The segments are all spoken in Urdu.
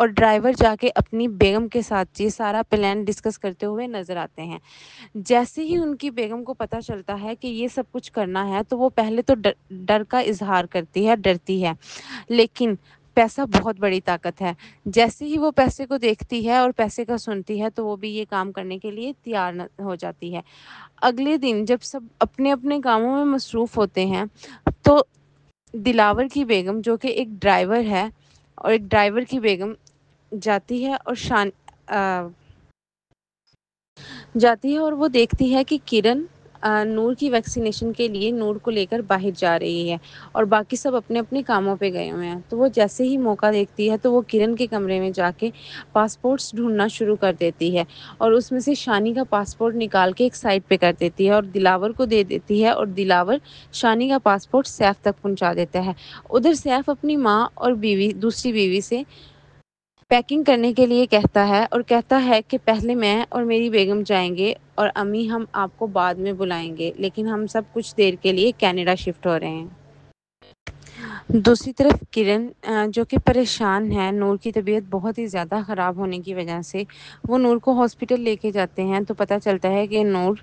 اور ڈرائیور جا کے اپنی بیگم کے ساتھ یہ سارا پلان ڈسکس کرتے ہوئے نظر آتے ہیں۔ جیسے ہی ان کی بیگم کو پتہ چلتا ہے کہ یہ سب کچھ کرنا ہے تو وہ پہلے تو ڈر کا اظہار کرتی ہے، ڈرتی ہے، لیکن پیسہ بہت بڑی طاقت ہے۔ جیسے ہی وہ پیسے کو دیکھتی ہے اور پیسے کا سنتی ہے تو وہ بھی یہ کام کرنے کے لیے تیار ہو جاتی ہے۔ اگلے دن جب سب اپنے اپنے کاموں میں مصروف ہوتے ہیں تو دلاور کی بیگم جو کہ ایک ڈرائیور ہے اور ایک ڈرائیور کی بیگم جاتی ہے اور جاتی ہے اور وہ دیکھتی ہے کہ کرن نور کی ویکسینیشن کے لیے نور کو لے کر باہر جا رہی ہے اور باقی سب اپنے اپنے کاموں پہ گئے ہوئے ہیں۔ تو وہ جیسے ہی موقع دیکھتی ہے تو وہ کرن کے کمرے میں جا کے پاسپورٹس ڈھونڈنا شروع کر دیتی ہے اور اس میں سے شانی کا پاسپورٹ نکال کے ایک سائڈ پہ کر دیتی ہے اور دلاور کو دے دیتی ہے اور دلاور شانی کا پاسپورٹ سیف تک پہنچا دیتا ہے۔ ادھر سیف اپنی ماں اور دوسری بیوی سے پیکنگ کرنے کے لیے کہتا ہے اور کہتا ہے کہ پہلے میں اور میری بیگم جائیں گے اور امی ہم آپ کو بعد میں بلائیں گے، لیکن ہم سب کچھ دیر کے لیے کینیڈا شفٹ ہو رہے ہیں۔ دوسری طرف کرن جو کہ پریشان ہے نور کی طبیعت بہت ہی زیادہ خراب ہونے کی وجہ سے، وہ نور کو ہاسپٹل لے کے جاتے ہیں تو پتہ چلتا ہے کہ نور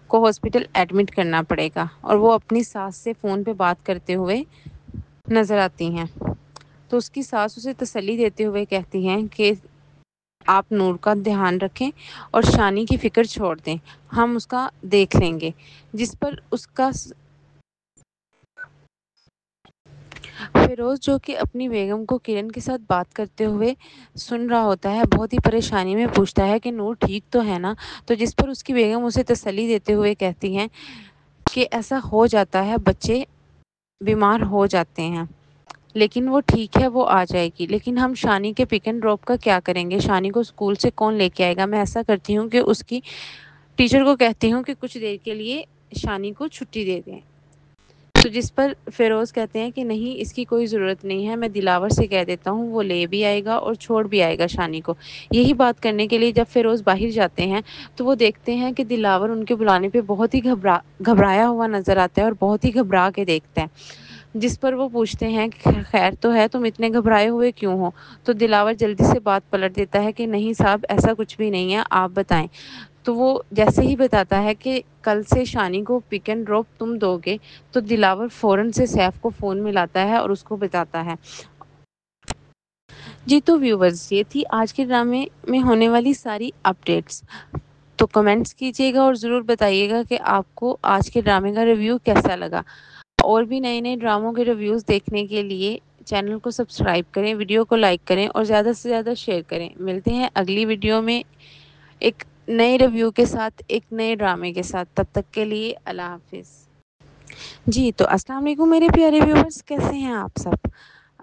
کو ہاسپٹل ایڈمٹ کرنا پڑے گا اور وہ اپنی ساس سے فون پہ بات کرتے ہوئے نظر آتی ہیں۔ تو اس کی ساس اسے تسلی دیتے ہوئے کہتی ہیں کہ آپ نور کا دھیان رکھیں اور شانی کی فکر چھوڑ دیں، ہم اس کا دیکھ لیں گے، جس پر اس کا فیروز جو کہ اپنی بیگم کو کرن کے ساتھ بات کرتے ہوئے سن رہا ہوتا ہے بہت ہی پریشانی میں پوچھتا ہے کہ نور ٹھیک تو ہے نا، تو جس پر اس کی بیگم اسے تسلی دیتے ہوئے کہتی ہیں کہ ایسا ہو جاتا ہے، بچے بیمار ہو جاتے ہیں لیکن وہ ٹھیک ہے، وہ آ جائے گی، لیکن ہم شانی کے پک اینڈ ڈراپ کا کیا کریں گے؟ شانی کو اسکول سے کون لے کے آئے گا؟ میں ایسا کرتی ہوں کہ اس کی ٹیچر کو کہتی ہوں کہ کچھ دیر کے لیے شانی کو چھٹی دے دیں۔ تو جس پر فیروز کہتے ہیں کہ نہیں، اس کی کوئی ضرورت نہیں ہے، میں دلاور سے کہہ دیتا ہوں، وہ لے بھی آئے گا اور چھوڑ بھی آئے گا شانی کو۔ یہی بات کرنے کے لیے جب فیروز باہر جاتے ہیں تو وہ دیکھتے ہیں کہ دلاور ان کے بلانے پہ بہت ہی گھبرایا ہوا نظر آتا ہے اور بہت ہی گھبرا کے دیکھتا ہے، جس پر وہ پوچھتے ہیں کہ خیر تو ہے، تم اتنے گھبرائے ہوئے کیوں ہو؟ تو دلاور جلدی سے بات پلٹ دیتا ہے کہ نہیں صاحب، ایسا کچھ بھی نہیں ہے، آپ بتائیں۔ تو وہ جیسے ہی بتاتا ہے کہ کل سے شانی کو پک اینڈ ڈراپ تم دو گے، تو دلاور فوراً سے سیف کو فون ملاتا ہے اور اس کو بتاتا ہے۔ جی تو ویورز، یہ تھی آج کے ڈرامے میں ہونے والی ساری اپڈیٹس۔ تو کمنٹس کیجیے گا اور ضرور بتائیے گا کہ آپ کو آج کے ڈرامے کا ریویو کیسا لگا۔ اور بھی نئے نئے ڈراموں کے ریویوز دیکھنے کے لیے چینل کو سبسکرائب کریں، ویڈیو کو لائک کریں اور زیادہ سے زیادہ شیئر کریں۔ ملتے ہیں اگلی ویڈیو میں ایک نئے ریویو کے ساتھ، ایک نئے ڈرامے کے ساتھ۔ تب تک کے لیے اللہ حافظ۔ جی تو السلام علیکم میرے پیارے ویورز، کیسے ہیں آپ سب؟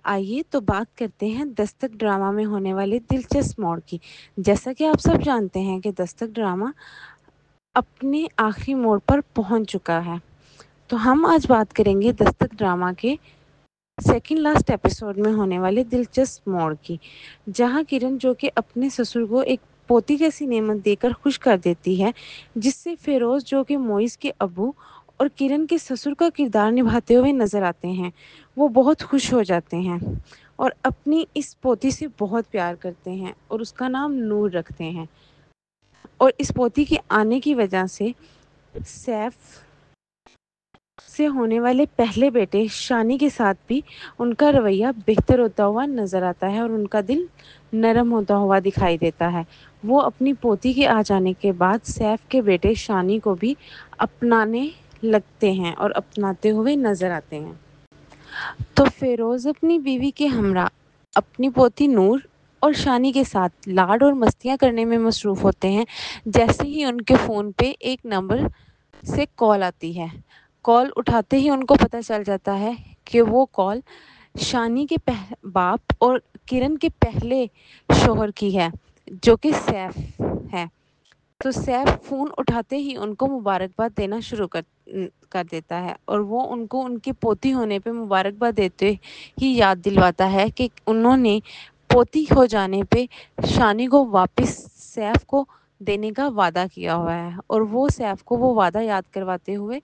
آئیے تو بات کرتے ہیں دستک ڈرامہ میں ہونے والے دلچسپ موڑ کی۔ جیسا کہ آپ سب جانتے ہیں کہ دستک ڈرامہ اپنے آخری موڑ پر پہنچ چکا ہے، تو ہم آج بات کریں گے دستک ڈرامہ کے سیکنڈ لاسٹ ایپیسوڈ میں ہونے والے دلچسپ موڑ کی، جہاں کرن جو کہ اپنے سسر کو ایک پوتی جیسی نعمت دے کر خوش کر دیتی ہے، جس سے فیروز جو کہ موئز کے ابو اور کرن کے سسر کا کردار نبھاتے ہوئے نظر آتے ہیں، وہ بہت خوش ہو جاتے ہیں اور اپنی اس پوتی سے بہت پیار کرتے ہیں اور اس کا نام نور رکھتے ہیں۔ اور اس پوتی کے آنے کی وجہ سے سیف سے ہونے والے پہلے بیٹے شانی کے ساتھ بھی ان کا رویہ بہتر ہوتا ہوا نظر آتا ہے اور ان کا دل نرم ہوتا ہوا دکھائی دیتا ہے۔ وہ اپنی پوتی کے آ جانے کے بعد سیف کے بیٹے شانی کو بھی اپنانے لگتے ہیں اور اپناتے ہوئے نظر آتے ہیں۔ تو فیروز اپنی بیوی کے ہمراہ اپنی پوتی نور اور شانی کے ساتھ لاڈ اور مستیاں کرنے میں مصروف ہوتے ہیں، جیسے ہی ان کے فون پہ ایک نمبر سے کال آتی ہے۔ کال اٹھاتے ہی ان کو پتہ چل جاتا ہے کہ وہ کال شانی کے باپ اور کرن کے پہلے شوہر کی ہے، جو کہ سیف ہے۔ تو سیف فون اٹھاتے ہی ان کو مبارکباد دینا شروع کر دیتا ہے اور وہ ان کو ان کی پوتی ہونے پہ مبارکباد دیتے ہی یاد دلواتا ہے کہ انہوں نے پوتی ہو جانے پہ شانی کو واپس سیف کو دینے کا وعدہ کیا ہوا ہے، اور وہ سیف کو وہ وعدہ یاد کرواتے ہوئے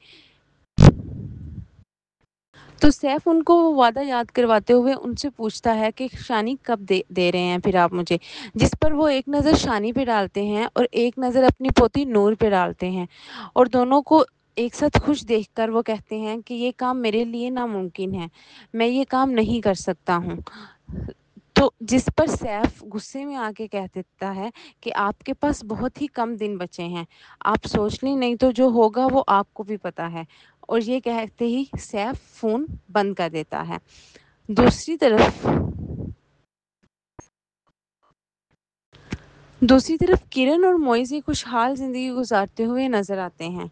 تو سیف ان کو وہ وعدہ یاد کرواتے ہوئے ان سے پوچھتا ہے کہ شانی کب دے رہے ہیں پھر آپ مجھے، جس پر وہ ایک نظر شانی پہ ڈالتے ہیں اور ایک نظر اپنی پوتی نور پہ ڈالتے ہیں، اور دونوں کو ایک ساتھ خوش دیکھ کر وہ کہتے ہیں کہ یہ کام میرے لیے ناممکن ہے، میں یہ کام نہیں کر سکتا ہوں۔ تو جس پر سیف غصے میں آ کے کہہ دیتا ہے کہ آپ کے پاس بہت ہی کم دن بچے ہیں، آپ سوچ لیں، نہیں تو جو ہوگا وہ آپ کو بھی پتا ہے، اور یہ کہتے ہی سیف فون بند کر دیتا ہے۔ دوسری طرف کرن اور موئز خوشحال زندگی گزارتے ہوئے نظر آتے ہیں۔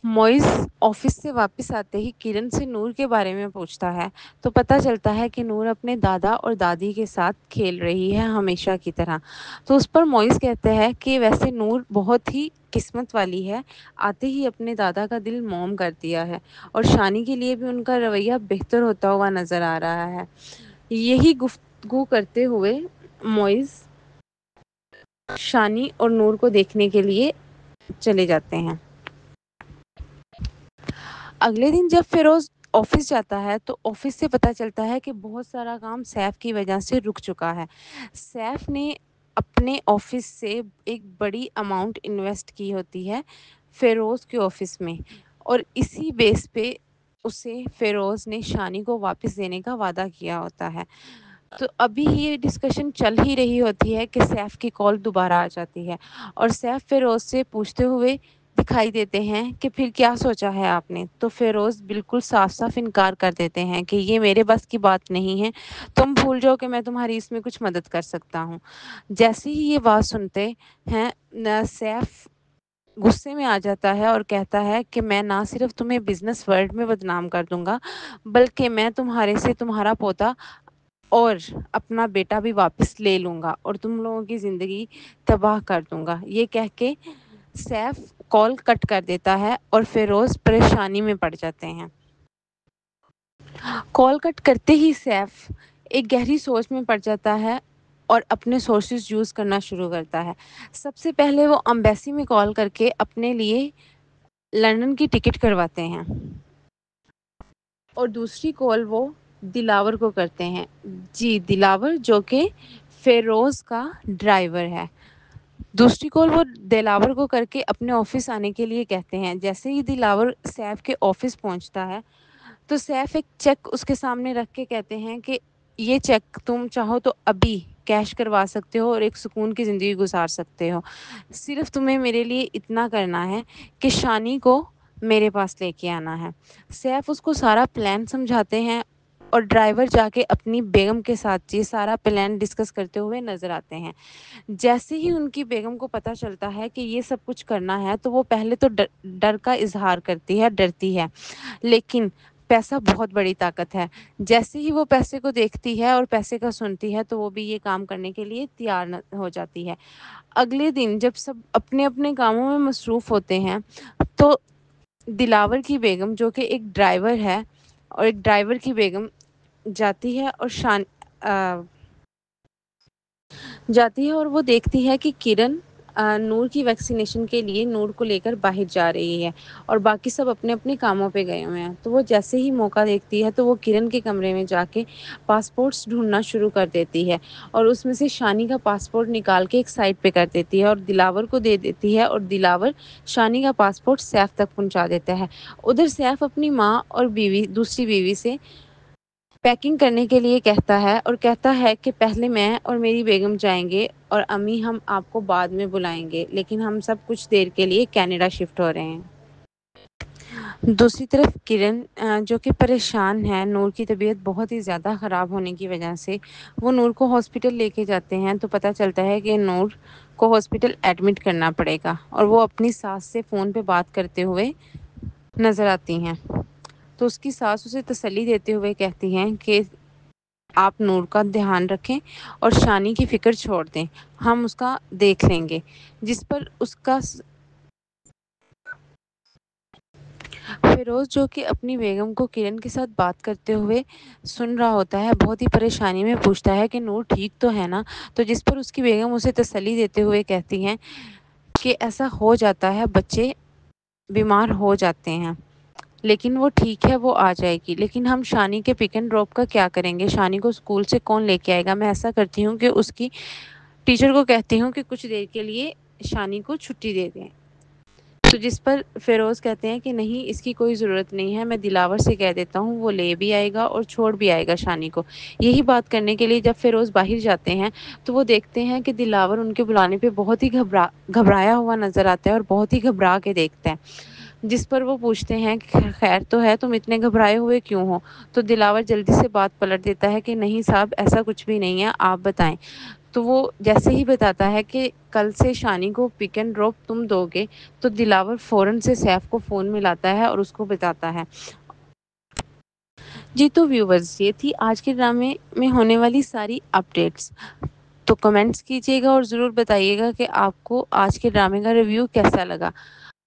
موئز آفس سے واپس آتے ہی کرن سے نور کے بارے میں پوچھتا ہے تو پتہ چلتا ہے کہ نور اپنے دادا اور دادی کے ساتھ کھیل رہی ہے ہمیشہ کی طرح۔ تو اس پر موئز کہتے ہیں کہ ویسے نور بہت ہی قسمت والی ہے، آتے ہی اپنے دادا کا دل موم کر دیا ہے، اور شانی کے لیے بھی ان کا رویہ بہتر ہوتا ہوا نظر آ رہا ہے۔ یہی گفتگو کرتے ہوئے موئز شانی اور نور کو دیکھنے کے لیے چلے جاتے ہیں۔ اگلے دن جب فیروز آفس جاتا ہے تو آفس سے پتہ چلتا ہے کہ بہت سارا کام سیف کی وجہ سے رک چکا ہے۔ سیف نے اپنے آفس سے ایک بڑی اماؤنٹ انویسٹ کی ہوتی ہے فیروز کے آفس میں، اور اسی بیس پہ اسے فیروز نے شانی کو واپس دینے کا وعدہ کیا ہوتا ہے۔ تو ابھی یہ ڈسکشن چل ہی رہی ہوتی ہے کہ سیف کی کال دوبارہ آ جاتی ہے، اور سیف فیروز سے پوچھتے ہوئے دکھائی دیتے ہیں کہ پھر کیا سوچا ہے آپ نے؟ تو فیروز بالکل صاف صاف انکار کر دیتے ہیں کہ یہ میرے بس کی بات نہیں ہے، تم بھول جاؤ کہ میں تمہاری اس میں کچھ مدد کر سکتا ہوں۔ جیسے ہی یہ بات سنتے ہیں سیف غصے میں آ جاتا ہے اور کہتا ہے کہ میں نہ صرف تمہیں بزنس ورلڈ میں بدنام کر دوں گا، بلکہ میں تمہارے سے تمہارا پوتا اور اپنا بیٹا بھی واپس لے لوں گا، اور تم لوگوں کی زندگی تباہ کر دوں گا۔ یہ کہہ کے سیف کال کٹ کر دیتا ہے اور فیروز پریشانی میں پڑ جاتے ہیں۔ کال کٹ کرتے ہی سیف ایک گہری سوچ میں پڑ جاتا ہے اور اپنے سورسز یوز کرنا شروع کرتا ہے۔ سب سے پہلے وہ امبیسی میں کال کر کے اپنے لیے لندن کی ٹکٹ کرواتے ہیں، اور دوسری کال وہ دلاور کو کرتے ہیں، جی دلاور، جو کہ فیروز کا ڈرائیور ہے۔ دوسری کال وہ دلاور کو کر کے اپنے آفس آنے کے لیے کہتے ہیں۔ جیسے ہی دلاور سیف کے آفس پہنچتا ہے تو سیف ایک چیک اس کے سامنے رکھ کے کہتے ہیں کہ یہ چیک تم چاہو تو ابھی کیش کروا سکتے ہو اور ایک سکون کی زندگی گزار سکتے ہو، صرف تمہیں میرے لیے اتنا کرنا ہے کہ شانی کو میرے پاس لے کے آنا ہے۔ سیف اس کو سارا پلان سمجھاتے ہیں، اور ڈرائیور جا کے اپنی بیگم کے ساتھ یہ سارا پلان ڈسکس کرتے ہوئے نظر آتے ہیں۔ جیسے ہی ان کی بیگم کو پتہ چلتا ہے کہ یہ سب کچھ کرنا ہے تو وہ پہلے تو ڈر کا اظہار کرتی ہے، ڈرتی ہے، لیکن پیسہ بہت بڑی طاقت ہے۔ جیسے ہی وہ پیسے کو دیکھتی ہے اور پیسے کا سنتی ہے تو وہ بھی یہ کام کرنے کے لیے تیار ہو جاتی ہے۔ اگلے دن جب سب اپنے اپنے کاموں میں مصروف ہوتے ہیں تو دلاور کی بیگم، جو کہ ایک ڈرائیور ہے اور ایک ڈرائیور کی بیگم، جاتی ہے اور وہ دیکھتی ہے کہ کرن نور کی ویکسینیشن کے لیے نور کو لے کر باہر جا رہی ہے، اور باقی سب اپنے اپنے کاموں پہ گئے ہوئے ہیں۔ تو وہ جیسے ہی موقع دیکھتی ہے تو وہ کرن کے کمرے میں جا کے پاسپورٹس ڈھونڈنا شروع کر دیتی ہے، اور اس میں سے شانی کا پاسپورٹ نکال کے ایک سائڈ پہ کر دیتی ہے اور دلاور کو دے دیتی ہے، اور دلاور شانی کا پاسپورٹ سیف تک پہنچا دیتا ہے۔ ادھر سیف اپنی ماں اور دوسری بیوی سے پیکنگ کرنے کے لیے کہتا ہے، اور کہتا ہے کہ پہلے میں اور میری بیگم جائیں گے اور امی ہم آپ کو بعد میں بلائیں گے، لیکن ہم سب کچھ دیر کے لیے کینیڈا شفٹ ہو رہے ہیں۔ دوسری طرف کرن جو کہ پریشان ہے نور کی طبیعت بہت ہی زیادہ خراب ہونے کی وجہ سے، وہ نور کو ہاسپٹل لے کے جاتے ہیں تو پتہ چلتا ہے کہ نور کو ہاسپٹل ایڈمٹ کرنا پڑے گا، اور وہ اپنی ساس سے فون پہ بات کرتے ہوئے نظر آتی ہیں۔ تو اس کی ساس اسے تسلی دیتے ہوئے کہتی ہیں کہ آپ نور کا دھیان رکھیں اور شانی کی فکر چھوڑ دیں، ہم اس کا دیکھ لیں گے، جس پر اس کا فیروز، جو کہ اپنی بیگم کو کرن کے ساتھ بات کرتے ہوئے سن رہا ہوتا ہے، بہت ہی پریشانی میں پوچھتا ہے کہ نور ٹھیک تو ہے نا؟ تو جس پر اس کی بیگم اسے تسلی دیتے ہوئے کہتی ہیں کہ ایسا ہو جاتا ہے، بچے بیمار ہو جاتے ہیں۔ لیکن وہ ٹھیک ہے، وہ آ جائے گی، لیکن ہم شانی کے پک اینڈ ڈراپ کا کیا کریں گے؟ شانی کو اسکول سے کون لے کے آئے گا؟ میں ایسا کرتی ہوں کہ اس کی ٹیچر کو کہتی ہوں کہ کچھ دیر کے لیے شانی کو چھٹی دے دیں۔ تو جس پر فیروز کہتے ہیں کہ نہیں، اس کی کوئی ضرورت نہیں ہے، میں دلاور سے کہہ دیتا ہوں، وہ لے بھی آئے گا اور چھوڑ بھی آئے گا شانی کو۔ یہی بات کرنے کے لیے جب فیروز باہر جاتے ہیں تو وہ دیکھتے ہیں کہ دلاور ان کے بلانے پہ بہت ہی گھبرایا ہوا نظر آتا ہے اور بہت ہی گھبرا کے دیکھتا ہے، جس پر وہ پوچھتے ہیں کہ خیر تو ہے، تم اتنے گھبرائے ہوئے کیوں ہو؟ تو دلاور جلدی سے بات پلٹ دیتا ہے کہ نہیں صاحب، ایسا کچھ بھی نہیں ہے، آپ بتائیں۔ تو وہ جیسے ہی بتاتا ہے کہ کل سے شانی کو پک اینڈ ڈراپ تم دو گے، تو دلاور فوراً سے سیف کو فون ملاتا ہے اور اس کو بتاتا ہے۔ جی تو ویورز، یہ تھی آج کے ڈرامے میں ہونے والی ساری اپڈیٹس۔ تو کمنٹس کیجیے گا اور ضرور بتائیے گا کہ آپ کو آج کے ڈرامے کا ریویو کیسا لگا۔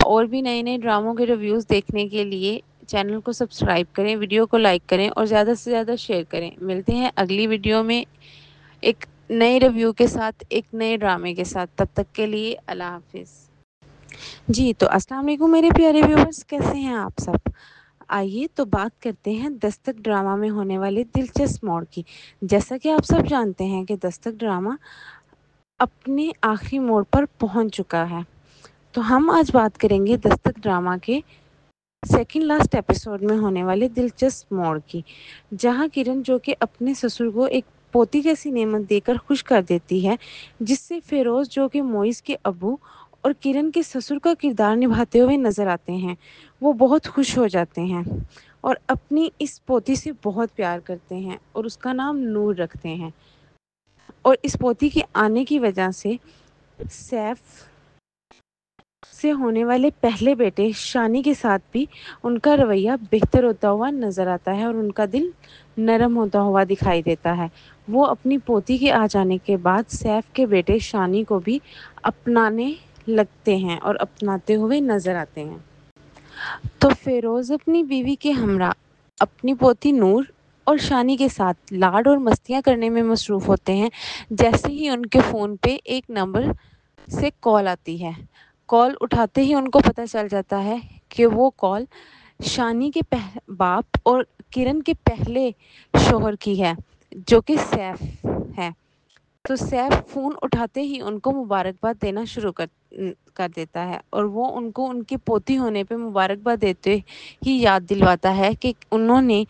اور بھی نئے نئے ڈراموں کے ریویوز دیکھنے کے لیے چینل کو سبسکرائب کریں، ویڈیو کو لائک کریں اور زیادہ سے زیادہ شیئر کریں۔ ملتے ہیں اگلی ویڈیو میں ایک نئے ریویو کے ساتھ، ایک نئے ڈرامے کے ساتھ۔ تب تک کے لیے اللہ حافظ۔ جی تو السلام علیکم میرے پیارے ویورز، کیسے ہیں آپ سب؟ آئیے تو بات کرتے ہیں دستک ڈرامہ میں ہونے والے دلچسپ موڑ کی۔ جیسا کہ آپ سب جانتے ہیں کہ دستک ڈرامہ اپنے آخری موڑ پر پہنچ چکا ہے، تو ہم آج بات کریں گے دستک ڈرامہ کے سیکنڈ لاسٹ ایپیسوڈ میں ہونے والے دلچسپ موڑ کی، جہاں کرن جو کہ اپنے سسر کو ایک پوتی جیسی نعمت دے کر خوش کر دیتی ہے، جس سے فیروز جو کہ موئز کے ابو اور کرن کے سسر کا کردار نبھاتے ہوئے نظر آتے ہیں، وہ بہت خوش ہو جاتے ہیں اور اپنی اس پوتی سے بہت پیار کرتے ہیں اور اس کا نام نور رکھتے ہیں۔ اور اس پوتی کے آنے کی وجہ سے سیف سے ہونے والے پہلے بیٹے شانی کے ساتھ بھی ان کا رویہ بہتر ہوتا ہوا نظر آتا ہے اور ان کا دل نرم ہوتا ہوا دکھائی دیتا ہے۔ وہ اپنی پوتی کے آ جانے کے بعد سیف کے بیٹے شانی کو بھی اپنانے لگتے ہیں اور اپناتے ہوئے نظر آتے ہیں۔ تو فیروز اپنی بیوی کے ہمراہ اپنی پوتی نور اور شانی کے ساتھ لاڈ اور مستیاں کرنے میں مصروف ہوتے ہیں، جیسے ہی ان کے فون پہ ایک نمبر سے کال آتی ہے۔ کال اٹھاتے ہی ان کو پتہ چل جاتا ہے کہ وہ کال شانی کے باپ اور کرن کے پہلے شوہر کی ہے، جو کہ سیف ہے۔ تو سیف فون اٹھاتے ہی ان کو مبارکباد دینا شروع کر دیتا ہے اور وہ ان کو ان کی پوتی ہونے پہ مبارکباد دیتے ہی یاد دلواتا ہے کہ انہوں نے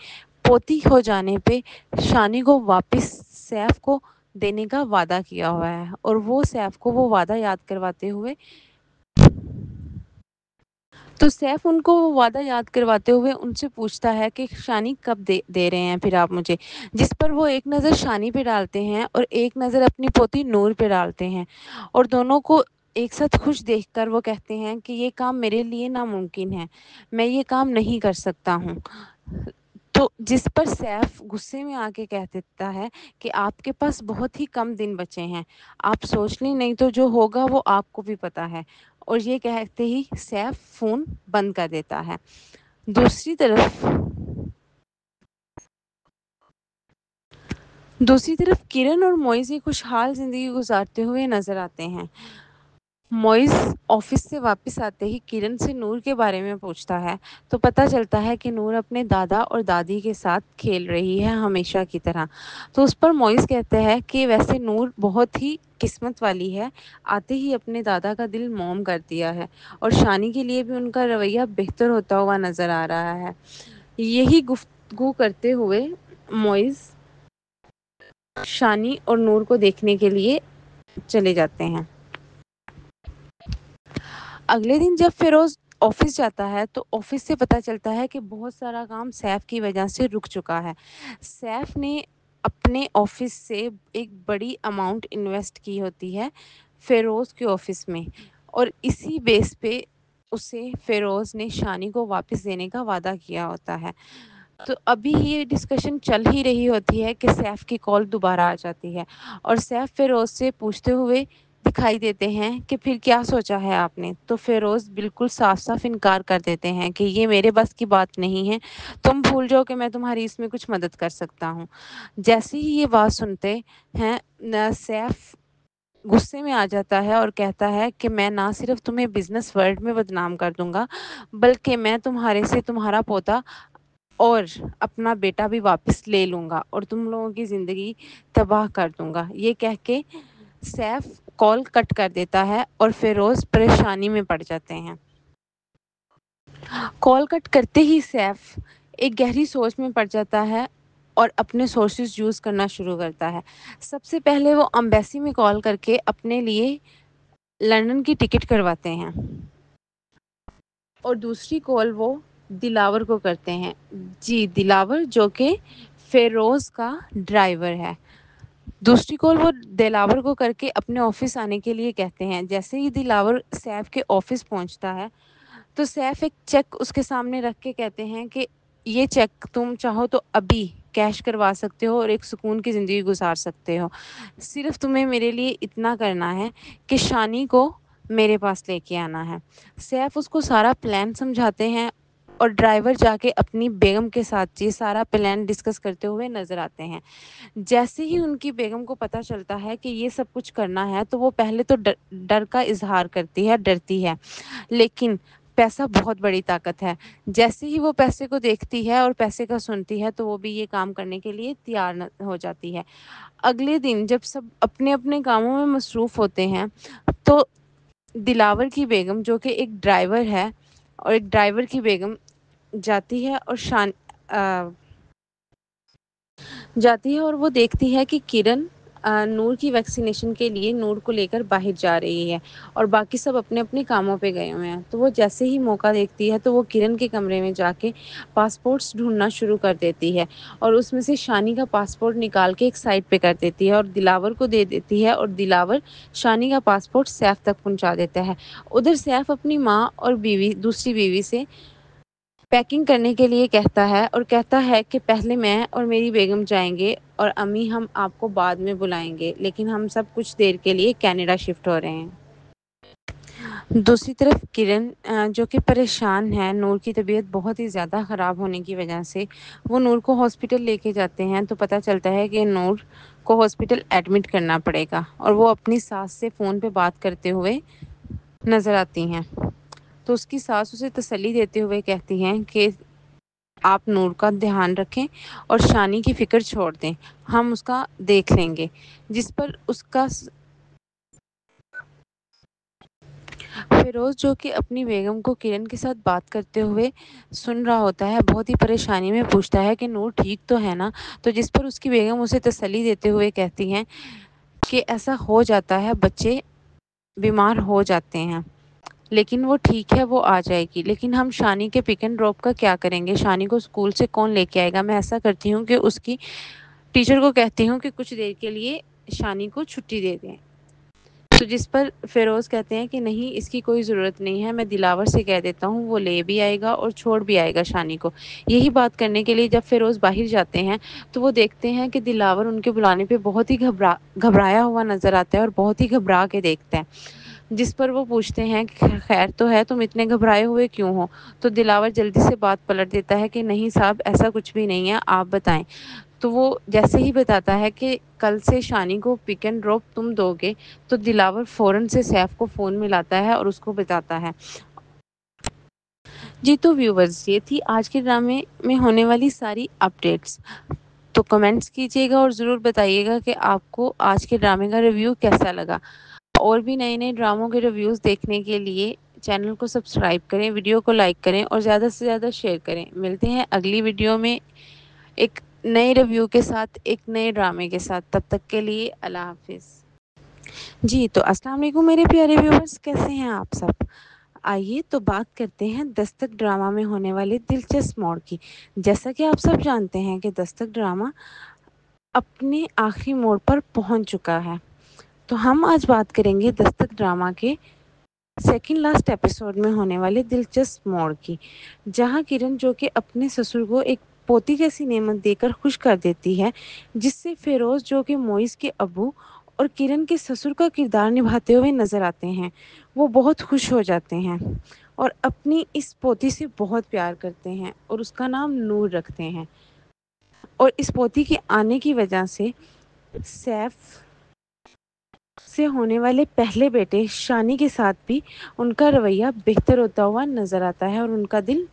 پوتی ہو جانے پہ شانی کو واپس سیف کو دینے کا وعدہ کیا ہوا ہے، اور وہ سیف کو وہ وعدہ یاد کرواتے ہوئے تو سیف ان کو وہ وعدہ یاد کرواتے ہوئے ان سے پوچھتا ہے کہ شانی کب دے رہے ہیں پھر آپ مجھے، جس پر وہ ایک نظر شانی پہ ڈالتے ہیں اور ایک نظر اپنی پوتی نور پہ ڈالتے ہیں، اور دونوں کو ایک ساتھ خوش دیکھ کر وہ کہتے ہیں کہ یہ کام میرے لیے ناممکن ہے، میں یہ کام نہیں کر سکتا ہوں۔ تو جس پر سیف غصے میں آ کے کہہ دیتا ہے کہ آپ کے پاس بہت ہی کم دن بچے ہیں، آپ سوچ لیں، نہیں تو جو ہوگا وہ آپ کو بھی پتہ ہے۔ اور یہ کہتے ہی سیف فون بند کر دیتا ہے۔ دوسری طرف کرن اور موئز ایک خوشحال زندگی گزارتے ہوئے نظر آتے ہیں۔ موئز آفس سے واپس آتے ہی کرن سے نور کے بارے میں پوچھتا ہے تو پتہ چلتا ہے کہ نور اپنے دادا اور دادی کے ساتھ کھیل رہی ہے ہمیشہ کی طرح۔ تو اس پر موئز کہتے ہیں کہ ویسے نور بہت ہی قسمت والی ہے، آتے ہی اپنے دادا کا دل موم کر دیا ہے، اور شانی کے لیے بھی ان کا رویہ بہتر ہوتا ہوا نظر آ رہا ہے۔ یہی گفتگو کرتے ہوئے موئز شانی اور نور کو دیکھنے کے لیے چلے جاتے ہیں۔ اگلے دن جب فیروز آفس جاتا ہے تو آفس سے پتہ چلتا ہے کہ بہت سارا کام سیف کی وجہ سے رک چکا ہے۔ سیف نے اپنے آفس سے ایک بڑی اماؤنٹ انویسٹ کی ہوتی ہے فیروز کے آفس میں، اور اسی بیس پہ اسے فیروز نے شانی کو واپس دینے کا وعدہ کیا ہوتا ہے۔ تو ابھی یہ ڈسکشن چل ہی رہی ہوتی ہے کہ سیف کی کال دوبارہ آ جاتی ہے، اور سیف فیروز سے پوچھتے ہوئے دکھائی دیتے ہیں کہ پھر کیا سوچا ہے آپ نے؟ تو فیروز بالکل صاف صاف انکار کر دیتے ہیں کہ یہ میرے بس کی بات نہیں ہے، تم بھول جاؤ کہ میں تمہاری اس میں کچھ مدد کر سکتا ہوں۔ جیسے ہی یہ بات سنتے ہیں سیف غصے میں آ جاتا ہے اور کہتا ہے کہ میں نہ صرف تمہیں بزنس ورلڈ میں بدنام کر دوں گا بلکہ میں تمہارے سے تمہارا پوتا اور اپنا بیٹا بھی واپس لے لوں گا اور تم لوگوں کی زندگی تباہ کر دوں گا۔ یہ کہہ کے سیف کال کٹ کر دیتا ہے اور فیروز پریشانی میں پڑ جاتے ہیں۔ کال کٹ کرتے ہی سیف ایک گہری سوچ میں پڑ جاتا ہے اور اپنے سورسز یوز کرنا شروع کرتا ہے۔ سب سے پہلے وہ امبیسی میں کال کر کے اپنے لیے لندن کی ٹکٹ کرواتے ہیں اور دوسری کال وہ دلاور کو کرتے ہیں۔ جی دلاور جو کہ فیروز کا ڈرائیور ہے۔ دوسری کال وہ دلاور کو کر کے اپنے آفس آنے کے لیے کہتے ہیں۔ جیسے ہی دلاور سیف کے آفس پہنچتا ہے تو سیف ایک چیک اس کے سامنے رکھ کے کہتے ہیں کہ یہ چیک تم چاہو تو ابھی کیش کروا سکتے ہو اور ایک سکون کی زندگی گزار سکتے ہو۔ صرف تمہیں میرے لیے اتنا کرنا ہے کہ شانی کو میرے پاس لے کے آنا ہے۔ سیف اس کو سارا پلان سمجھاتے ہیں اور ڈرائیور جا کے اپنی بیگم کے ساتھ یہ سارا پلان ڈسکس کرتے ہوئے نظر آتے ہیں۔ جیسے ہی ان کی بیگم کو پتہ چلتا ہے کہ یہ سب کچھ کرنا ہے تو وہ پہلے تو ڈر کا اظہار کرتی ہے، ڈرتی ہے، لیکن پیسہ بہت بڑی طاقت ہے۔ جیسے ہی وہ پیسے کو دیکھتی ہے اور پیسے کا سنتی ہے تو وہ بھی یہ کام کرنے کے لیے تیار ہو جاتی ہے۔ اگلے دن جب سب اپنے اپنے کاموں میں مصروف ہوتے ہیں تو دلاور کی بیگم جو کہ ایک ڈرائیور ہے اور ایک ڈرائیور کی بیگم جاتی ہے اور جاتی ہے اور وہ دیکھتی ہے کہ کرن نور کی ویکسینیشن کے لیے نور کو لے کر باہر جا رہی ہے اور باقی سب اپنے اپنے کاموں پہ گئے ہوئے ہیں۔ تو وہ جیسے ہی موقع دیکھتی ہے تو وہ کرن کے کمرے میں جا کے پاسپورٹس ڈھونڈنا شروع کر دیتی ہے اور اس میں سے شانی کا پاسپورٹ نکال کے ایک سائڈ پہ کر دیتی ہے اور دلاور کو دے دیتی ہے اور دلاور شانی کا پاسپورٹ سیف تک پہنچا دیتا ہے۔ ادھر سیف اپنی ماں اور دوسری بیوی سے پیکنگ کرنے کے لیے کہتا ہے اور کہتا ہے کہ پہلے میں اور میری بیگم جائیں گے اور امی ہم آپ کو بعد میں بلائیں گے، لیکن ہم سب کچھ دیر کے لیے کینیڈا شفٹ ہو رہے ہیں۔ دوسری طرف کرن جو کہ پریشان ہے نور کی طبیعت بہت ہی زیادہ خراب ہونے کی وجہ سے، وہ نور کو ہاسپٹل لے کے جاتے ہیں تو پتہ چلتا ہے کہ نور کو ہاسپٹل ایڈمٹ کرنا پڑے گا اور وہ اپنی ساس سے فون پہ بات کرتے ہوئے نظر آتی ہیں۔ تو اس کی ساس اسے تسلی دیتے ہوئے کہتی ہیں کہ آپ نور کا دھیان رکھیں اور شانی کی فکر چھوڑ دیں، ہم اس کا دیکھ لیں گے۔ جس پر اس کا فیروز جو کہ اپنی بیگم کو کرن کے ساتھ بات کرتے ہوئے سن رہا ہوتا ہے بہت ہی پریشانی میں پوچھتا ہے کہ نور ٹھیک تو ہے نا؟ تو جس پر اس کی بیگم اسے تسلی دیتے ہوئے کہتی ہیں کہ ایسا ہو جاتا ہے، بچے بیمار ہو جاتے ہیں لیکن وہ ٹھیک ہے، وہ آ جائے گی۔ لیکن ہم شانی کے پک اینڈ ڈراپ کا کیا کریں گے؟ شانی کو اسکول سے کون لے کے آئے گا؟ میں ایسا کرتی ہوں کہ اس کی ٹیچر کو کہتی ہوں کہ کچھ دیر کے لیے شانی کو چھٹی دے دیں۔ تو جس پر فیروز کہتے ہیں کہ نہیں، اس کی کوئی ضرورت نہیں ہے، میں دلاور سے کہہ دیتا ہوں، وہ لے بھی آئے گا اور چھوڑ بھی آئے گا شانی کو۔ یہی بات کرنے کے لیے جب فیروز باہر جاتے ہیں تو وہ دیکھتے ہیں کہ دلاور ان کے بلانے پہ بہت ہی گھبرایا ہوا نظر آتا ہے اور بہت ہی گھبرا کے دیکھتے ہیں۔ جس پر وہ پوچھتے ہیں کہ خیر تو ہے، تم اتنے گھبرائے ہوئے کیوں ہو؟ تو دلاور جلدی سے بات پلٹ دیتا ہے کہ نہیں صاحب، ایسا کچھ بھی نہیں ہے، آپ بتائیں۔ تو وہ جیسے ہی بتاتا ہے کہ کل سے شانی کو پک اینڈ ڈراپ تم دو گے تو دلاور فوراً سے سیف کو فون ملاتا ہے اور اس کو بتاتا ہے۔ جی تو ویورز، یہ تھی آج کے ڈرامے میں ہونے والی ساری اپڈیٹس۔ تو کمنٹس کیجیے گا اور ضرور بتائیے گا کہ آپ کو آج کے ڈرامے کا ریویو کیسا لگا۔ اور بھی نئے نئے ڈراموں کے ریویوز دیکھنے کے لیے چینل کو سبسکرائب کریں، ویڈیو کو لائک کریں اور زیادہ سے زیادہ شیئر کریں۔ ملتے ہیں اگلی ویڈیو میں ایک نئے ریویو کے ساتھ، ایک نئے ڈرامے کے ساتھ۔ تب تک کے لیے اللہ حافظ۔ جی تو السلام علیکم میرے پیارے ویورز، کیسے ہیں آپ سب؟ آئیے تو بات کرتے ہیں دستک ڈرامہ میں ہونے والے دلچسپ موڑ کی۔ جیسا کہ آپ سب جانتے ہیں کہ دستک ڈرامہ اپنے آخری موڑ پر پہنچ چکا ہے، تو ہم آج بات کریں گے دستک ڈرامہ کے سیکنڈ لاسٹ ایپیسوڈ میں ہونے والے دلچسپ موڑ کی، جہاں کرن جو کہ اپنے سسر کو ایک پوتی جیسی نعمت دے کر خوش کر دیتی ہے، جس سے فیروز جو کہ موئز کے ابو اور کرن کے سسر کا کردار نبھاتے ہوئے نظر آتے ہیں، وہ بہت خوش ہو جاتے ہیں اور اپنی اس پوتی سے بہت پیار کرتے ہیں اور اس کا نام نور رکھتے ہیں۔ اور اس پوتی کے آنے کی وجہ سے سیف سے ہونے والے پہلے بیٹے شانی کے ساتھ بھی ان کا رویہ بہتر ہوتا ہوا نظر آتا ہے اور ان کا دل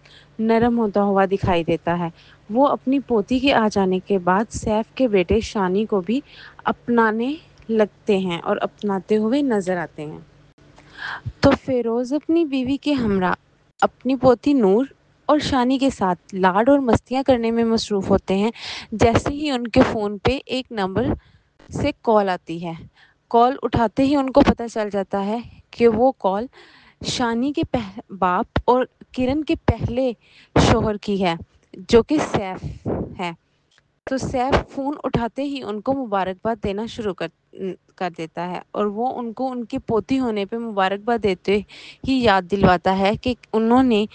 نرم ہوتا ہوا دکھائی دیتا ہے۔ وہ اپنی پوتی کے آ جانے کے بعد سیف کے بیٹے شانی کو بھی اپنانے لگتے ہیں اور اپناتے ہوئے نظر آتے ہیں۔ تو فیروز اپنی بیوی کے ہمراہ اپنی پوتی نور اور شانی کے ساتھ لاڈ اور مستیاں کرنے میں مصروف ہوتے ہیں۔ جیسے ہی ان کے فون پہ ایک نمبر سے کال آتی ہے، کال اٹھاتے ہی ان کو پتہ چل جاتا ہے کہ وہ کال شانی کے باپ اور کرن کے پہلے شوہر کی ہے جو کہ سیف ہے۔ تو سیف فون اٹھاتے ہی ان کو مبارکباد دینا شروع کر دیتا ہے اور وہ ان کو ان کی پوتی ہونے پہ مبارکباد دیتے ہی یاد دلواتا ہے کہ انہوں نے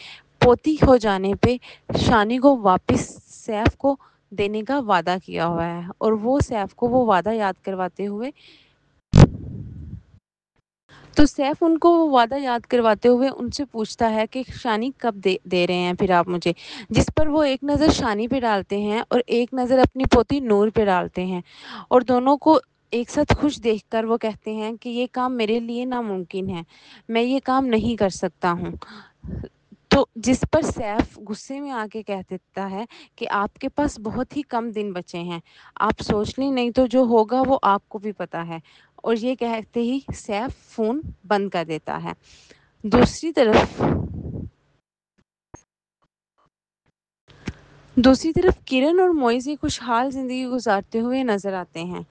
پوتی ہو جانے پہ شانی کو واپس سیف کو دینے کا وعدہ کیا ہوا ہے، اور وہ سیف کو وہ وعدہ یاد کرواتے ہوئے تو سیف ان کو وہ وعدہ یاد کرواتے ہوئے ان سے پوچھتا ہے کہ شانی کب دے رہے ہیں پھر آپ مجھے، جس پر وہ ایک نظر شانی پہ ڈالتے ہیں اور ایک نظر اپنی پوتی نور پہ ڈالتے ہیں، اور دونوں کو ایک ساتھ خوش دیکھ کر وہ کہتے ہیں کہ یہ کام میرے لیے ناممکن ہے، میں یہ کام نہیں کر سکتا ہوں۔ تو جس پر سیف غصے میں آ کے کہہ دیتا ہے کہ آپ کے پاس بہت ہی کم دن بچے ہیں، آپ سوچ لیں، نہیں تو جو ہوگا وہ آپ کو بھی پتہ ہے، اور یہ کہتے ہی سیف فون بند کر دیتا ہے۔ دوسری طرف کرن اور معیز ایک خوشحال زندگی گزارتے ہوئے نظر آتے ہیں۔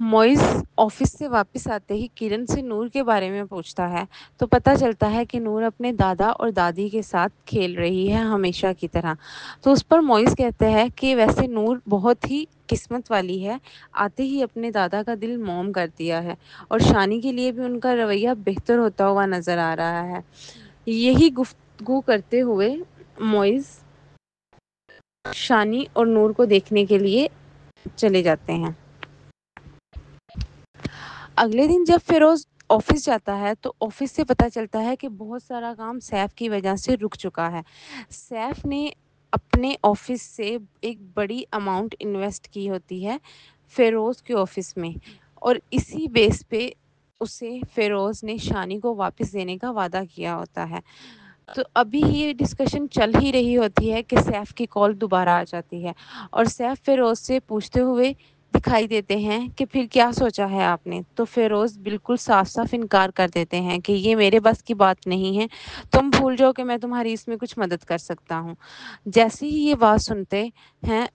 معیز آفس سے واپس آتے ہی کرن سے نور کے بارے میں پوچھتا ہے تو پتہ چلتا ہے کہ نور اپنے دادا اور دادی کے ساتھ کھیل رہی ہے ہمیشہ کی طرح۔ تو اس پر معیز کہتے ہیں کہ ویسے نور بہت ہی قسمت والی ہے، آتے ہی اپنے دادا کا دل موم کر دیا ہے، اور شانی کے لیے بھی ان کا رویہ بہتر ہوتا ہوا نظر آ رہا ہے۔ یہی گفتگو کرتے ہوئے معیز شانی اور نور کو دیکھنے کے لیے چلے جاتے ہیں۔ اگلے دن جب فیروز آفس جاتا ہے تو آفس سے پتہ چلتا ہے کہ بہت سارا کام سیف کی وجہ سے رک چکا ہے۔ سیف نے اپنے آفس سے ایک بڑی اماؤنٹ انویسٹ کی ہوتی ہے فیروز کے آفس میں، اور اسی بیس پہ اسے فیروز نے شانی کو واپس دینے کا وعدہ کیا ہوتا ہے۔ تو ابھی یہ ڈسکشن چل ہی رہی ہوتی ہے کہ سیف کی کال دوبارہ آ جاتی ہے، اور سیف فیروز سے پوچھتے ہوئے دکھائی دیتے ہیں کہ پھر کیا سوچا ہے آپ نے؟ تو فیروز بالکل صاف صاف انکار کر دیتے ہیں کہ یہ میرے بس کی بات نہیں ہے، تم بھول جاؤ کہ میں تمہاری اس میں کچھ مدد کر سکتا ہوں۔ جیسے ہی یہ بات سنتے ہیں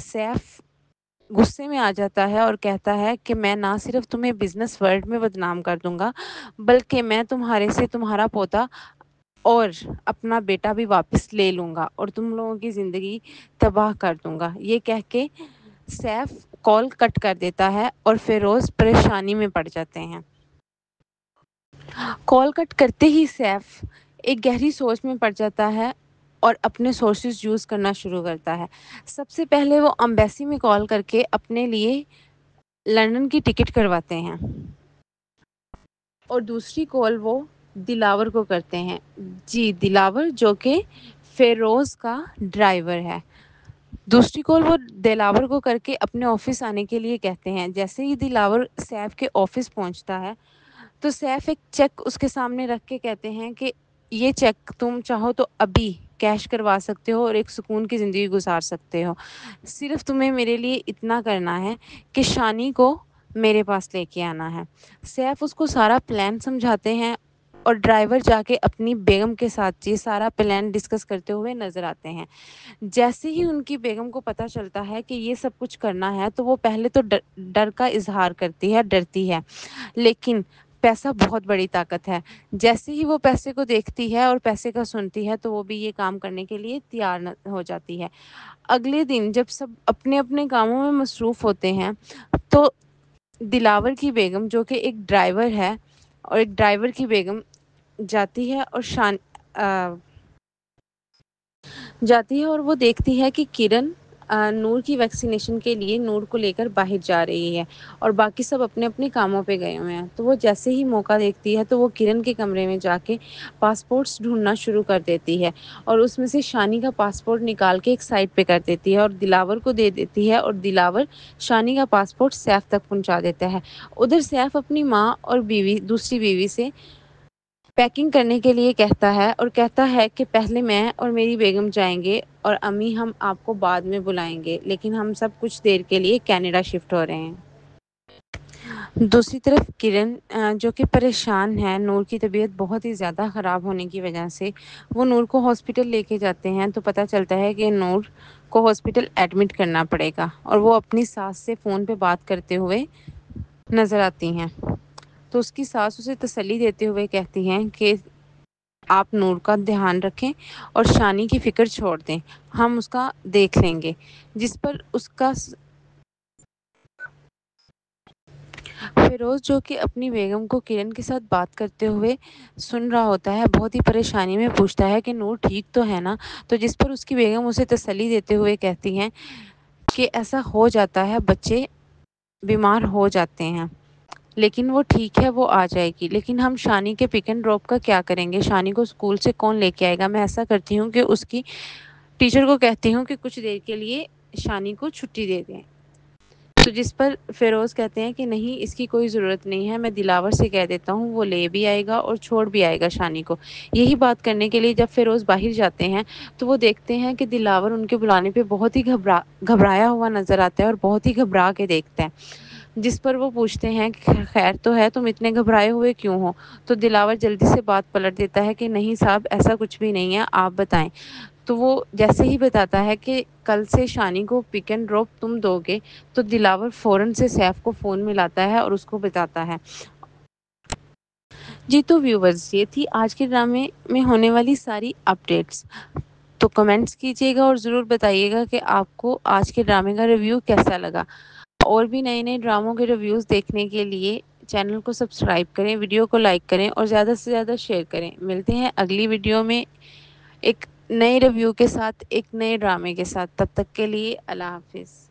سیف غصے میں آ جاتا ہے اور کہتا ہے کہ میں نہ صرف تمہیں بزنس ورلڈ میں بدنام کر دوں گا، بلکہ میں تمہارے سے تمہارا پوتا اور اپنا بیٹا بھی واپس لے لوں گا اور تم لوگوں کی زندگی تباہ کر دوں گا۔ یہ کہہ کے سیف کال کٹ کر دیتا ہے اور فیروز پریشانی میں پڑ جاتے ہیں۔ کال کٹ کرتے ہی سیف ایک گہری سوچ میں پڑ جاتا ہے اور اپنے سورسز یوز کرنا شروع کرتا ہے۔ سب سے پہلے وہ امبیسی میں کال کر کے اپنے لیے لندن کی ٹکٹ کرواتے ہیں، اور دوسری کال وہ دلاور کو کرتے ہیں، جی دلاور، جو کہ فیروز کا ڈرائیور ہے۔ دوسری کال وہ دلاور کو کر کے اپنے آفس آنے کے لیے کہتے ہیں۔ جیسے ہی دلاور سیف کے آفس پہنچتا ہے تو سیف ایک چیک اس کے سامنے رکھ کے کہتے ہیں کہ یہ چیک تم چاہو تو ابھی کیش کروا سکتے ہو اور ایک سکون کی زندگی گزار سکتے ہو، صرف تمہیں میرے لیے اتنا کرنا ہے کہ شانی کو میرے پاس لے کے آنا ہے۔ سیف اس کو سارا پلان سمجھاتے ہیں اور ڈرائیور جا کے اپنی بیگم کے ساتھ یہ سارا پلان ڈسکس کرتے ہوئے نظر آتے ہیں۔ جیسے ہی ان کی بیگم کو پتہ چلتا ہے کہ یہ سب کچھ کرنا ہے تو وہ پہلے تو ڈر کا اظہار کرتی ہے، ڈرتی ہے، لیکن پیسہ بہت بڑی طاقت ہے۔ جیسے ہی وہ پیسے کو دیکھتی ہے اور پیسے کا سنتی ہے تو وہ بھی یہ کام کرنے کے لیے تیار ہو جاتی ہے۔ اگلے دن جب سب اپنے اپنے کاموں میں مصروف ہوتے ہیں تو دلاور کی بیگم، جو کہ ایک ڈرائیور ہے اور ایک ڈرائیور کی بیگم، جاتی ہے اور جاتی ہے اور وہ دیکھتی ہے کہ کرن نور کی ویکسینیشن کے لیے نور کو لے کر باہر جا رہی ہے اور باقی سب اپنے اپنے کاموں پہ گئے ہوئے ہیں۔ تو وہ جیسے ہی موقع دیکھتی ہے تو وہ کرن کے کمرے میں جا کے پاسپورٹس ڈھونڈنا شروع کر دیتی ہے اور اس میں سے شانی کا پاسپورٹ نکال کے ایک سائڈ پہ کر دیتی ہے اور دلاور کو دے دیتی ہے اور دلاور شانی کا پاسپورٹ سیف تک پہنچا دیتا ہے۔ ادھر سیف اپنی ماں اور دوسری بیوی سے پیکنگ کرنے کے لیے کہتا ہے اور کہتا ہے کہ پہلے میں اور میری بیگم جائیں گے اور امی ہم آپ کو بعد میں بلائیں گے، لیکن ہم سب کچھ دیر کے لیے کینیڈا شفٹ ہو رہے ہیں۔ دوسری طرف کرن جو کہ پریشان ہے نور کی طبیعت بہت ہی زیادہ خراب ہونے کی وجہ سے، وہ نور کو ہاسپٹل لے کے جاتے ہیں تو پتہ چلتا ہے کہ نور کو ہاسپٹل ایڈمٹ کرنا پڑے گا اور وہ اپنی ساس سے فون پہ بات کرتے ہوئے نظر آتی ہیں۔ تو اس کی ساس اسے تسلی دیتے ہوئے کہتی ہیں کہ آپ نور کا دھیان رکھیں اور شانی کی فکر چھوڑ دیں، ہم اس کا دیکھ لیں گے، جس پر اس کا فیروز جو کہ اپنی بیگم کو کرن کے ساتھ بات کرتے ہوئے سن رہا ہوتا ہے، بہت ہی پریشانی میں پوچھتا ہے کہ نور ٹھیک تو ہے نا؟ تو جس پر اس کی بیگم اسے تسلی دیتے ہوئے کہتی ہیں کہ ایسا ہو جاتا ہے، بچے بیمار ہو جاتے ہیں، لیکن وہ ٹھیک ہے، وہ آ جائے گی۔ لیکن ہم شانی کے پک اینڈ ڈراپ کا کیا کریں گے؟ شانی کو اسکول سے کون لے کے آئے گا؟ میں ایسا کرتی ہوں کہ اس کی ٹیچر کو کہتی ہوں کہ کچھ دیر کے لیے شانی کو چھٹی دے دیں۔ تو جس پر فیروز کہتے ہیں کہ نہیں، اس کی کوئی ضرورت نہیں ہے، میں دلاور سے کہہ دیتا ہوں، وہ لے بھی آئے گا اور چھوڑ بھی آئے گا شانی کو۔ یہی بات کرنے کے لیے جب فیروز باہر جاتے ہیں تو وہ دیکھتے ہیں کہ دلاور ان کے بلانے پہ بہت ہی گھبرایا ہوا نظر آتا ہے اور بہت ہی گھبرا کے دیکھتا ہے، جس پر وہ پوچھتے ہیں کہ خیر تو ہے، تم اتنے گھبرائے ہوئے کیوں ہو؟ تو دلاور جلدی سے بات پلٹ دیتا ہے کہ نہیں صاحب، ایسا کچھ بھی نہیں ہے، آپ بتائیں۔ تو وہ جیسے ہی بتاتا ہے کہ کل سے شانی کو پک اینڈ ڈراپ تم دو گے، تو دلاور فوراً سے سیف کو فون ملاتا ہے اور اس کو بتاتا ہے۔ جی تو ویورز، یہ تھی آج کے ڈرامے میں ہونے والی ساری اپڈیٹس۔ تو کمنٹس کیجیے گا اور ضرور بتائیے گا کہ آپ کو آج کے ڈرامے کا ریویو کیسا لگا۔ اور بھی نئے نئے ڈراموں کے ریویوز دیکھنے کے لیے چینل کو سبسکرائب کریں، ویڈیو کو لائک کریں اور زیادہ سے زیادہ شیئر کریں۔ ملتے ہیں اگلی ویڈیو میں ایک نئے ریویو کے ساتھ، ایک نئے ڈرامے کے ساتھ۔ تب تک کے لیے اللہ حافظ۔